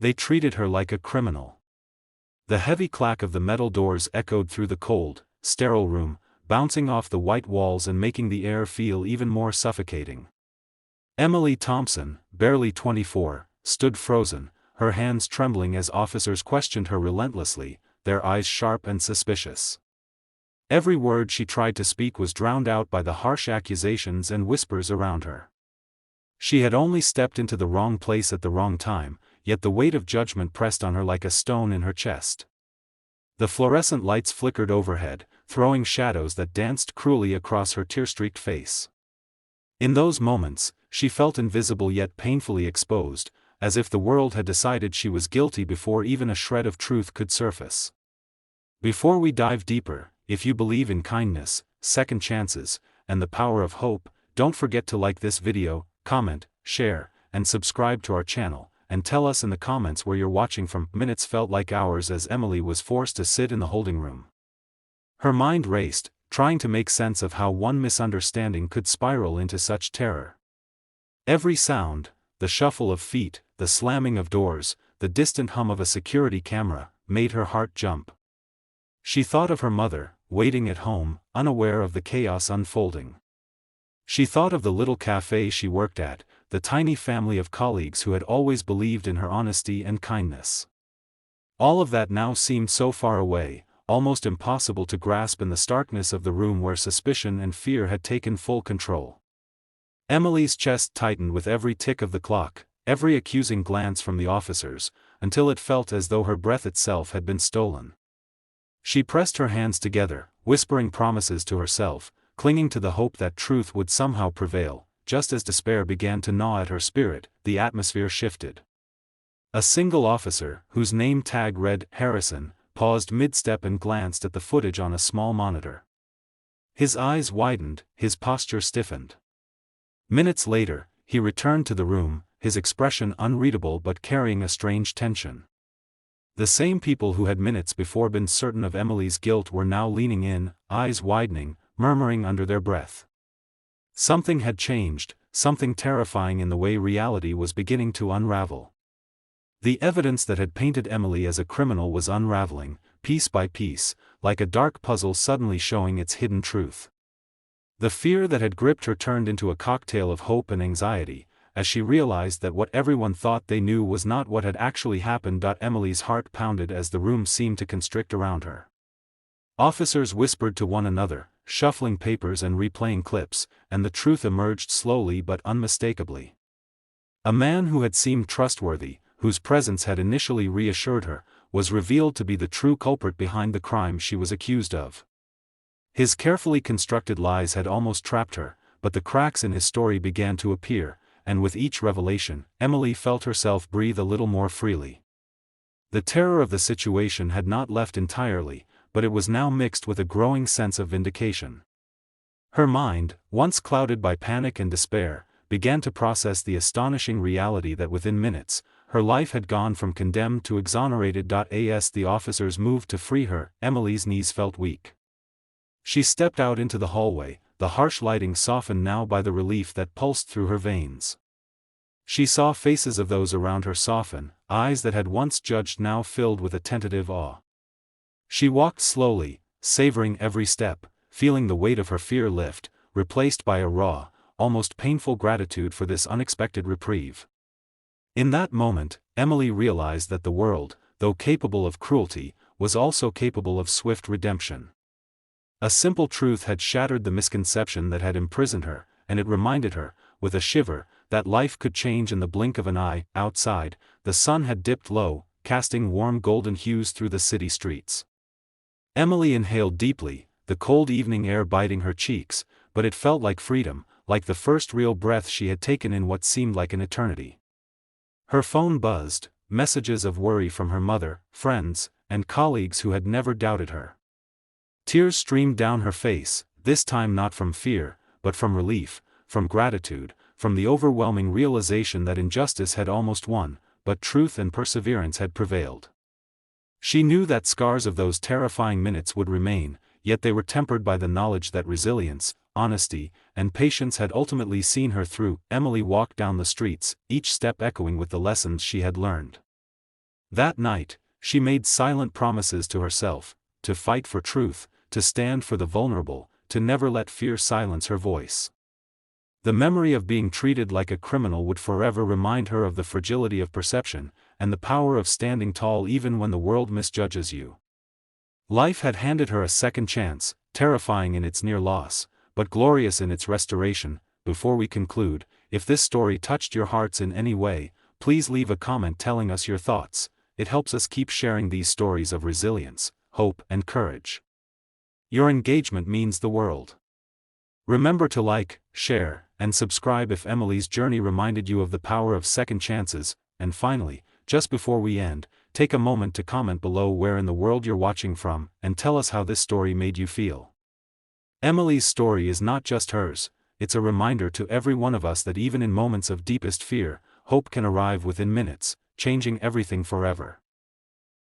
They treated her like a criminal. The heavy clack of the metal doors echoed through the cold, sterile room, bouncing off the white walls and making the air feel even more suffocating. Emily Thompson, barely 24, stood frozen, her hands trembling as officers questioned her relentlessly, their eyes sharp and suspicious. Every word she tried to speak was drowned out by the harsh accusations and whispers around her. She had only stepped into the wrong place at the wrong time, yet the weight of judgment pressed on her like a stone in her chest. The fluorescent lights flickered overhead, throwing shadows that danced cruelly across her tear-streaked face. In those moments, she felt invisible yet painfully exposed, as if the world had decided she was guilty before even a shred of truth could surface. Before we dive deeper, if you believe in kindness, second chances, and the power of hope, don't forget to like this video, comment, share, and subscribe to our channel, and tell us in the comments where you're watching from. Minutes felt like hours as Emily was forced to sit in the holding room. Her mind raced, trying to make sense of how one misunderstanding could spiral into such terror. Every sound, the shuffle of feet, the slamming of doors, the distant hum of a security camera, made her heart jump. She thought of her mother, waiting at home, unaware of the chaos unfolding. She thought of the little cafe she worked at, the tiny family of colleagues who had always believed in her honesty and kindness. All of that now seemed so far away, almost impossible to grasp in the starkness of the room where suspicion and fear had taken full control. Emily's chest tightened with every tick of the clock, every accusing glance from the officers, until it felt as though her breath itself had been stolen. She pressed her hands together, whispering promises to herself, clinging to the hope that truth would somehow prevail. Just as despair began to gnaw at her spirit, the atmosphere shifted. A single officer, whose name tag read Harrison, paused mid-step and glanced at the footage on a small monitor. His eyes widened, his posture stiffened. Minutes later, he returned to the room, his expression unreadable but carrying a strange tension. The same people who had minutes before been certain of Emily's guilt were now leaning in, eyes widening, murmuring under their breath. Something had changed, something terrifying in the way reality was beginning to unravel. The evidence that had painted Emily as a criminal was unraveling, piece by piece, like a dark puzzle suddenly showing its hidden truth. The fear that had gripped her turned into a cocktail of hope and anxiety, as she realized that what everyone thought they knew was not what had actually happened. Emily's heart pounded as the room seemed to constrict around her. Officers whispered to one another, shuffling papers and replaying clips, and the truth emerged slowly but unmistakably. A man who had seemed trustworthy, whose presence had initially reassured her, was revealed to be the true culprit behind the crime she was accused of. His carefully constructed lies had almost trapped her, but the cracks in his story began to appear, and with each revelation, Emily felt herself breathe a little more freely. The terror of the situation had not left entirely, but it was now mixed with a growing sense of vindication. Her mind, once clouded by panic and despair, began to process the astonishing reality that within minutes, her life had gone from condemned to exonerated. As the officers moved to free her, Emily's knees felt weak. She stepped out into the hallway, the harsh lighting softened now by the relief that pulsed through her veins. She saw faces of those around her soften, eyes that had once judged now filled with a tentative awe. She walked slowly, savoring every step, feeling the weight of her fear lift, replaced by a raw, almost painful gratitude for this unexpected reprieve. In that moment, Emily realized that the world, though capable of cruelty, was also capable of swift redemption. A simple truth had shattered the misconception that had imprisoned her, and it reminded her, with a shiver, that life could change in the blink of an eye. Outside, the sun had dipped low, casting warm golden hues through the city streets. Emily inhaled deeply, the cold evening air biting her cheeks, but it felt like freedom, like the first real breath she had taken in what seemed like an eternity. Her phone buzzed, messages of worry from her mother, friends, and colleagues who had never doubted her. Tears streamed down her face, this time not from fear, but from relief, from gratitude, from the overwhelming realization that injustice had almost won, but truth and perseverance had prevailed. She knew that scars of those terrifying minutes would remain, yet they were tempered by the knowledge that resilience, honesty, and patience had ultimately seen her through. Emily walked down the streets, each step echoing with the lessons she had learned. That night, she made silent promises to herself, to fight for truth, to stand for the vulnerable, to never let fear silence her voice. The memory of being treated like a criminal would forever remind her of the fragility of perception, and the power of standing tall even when the world misjudges you. Life had handed her a second chance, terrifying in its near loss, but glorious in its restoration. Before we conclude, if this story touched your hearts in any way, please leave a comment telling us your thoughts. It helps us keep sharing these stories of resilience, hope, and courage. Your engagement means the world. Remember to like, share, and subscribe if Emily's journey reminded you of the power of second chances. And finally, just before we end, take a moment to comment below where in the world you're watching from, and tell us how this story made you feel. Emily's story is not just hers, it's a reminder to every one of us that even in moments of deepest fear, hope can arrive within minutes, changing everything forever.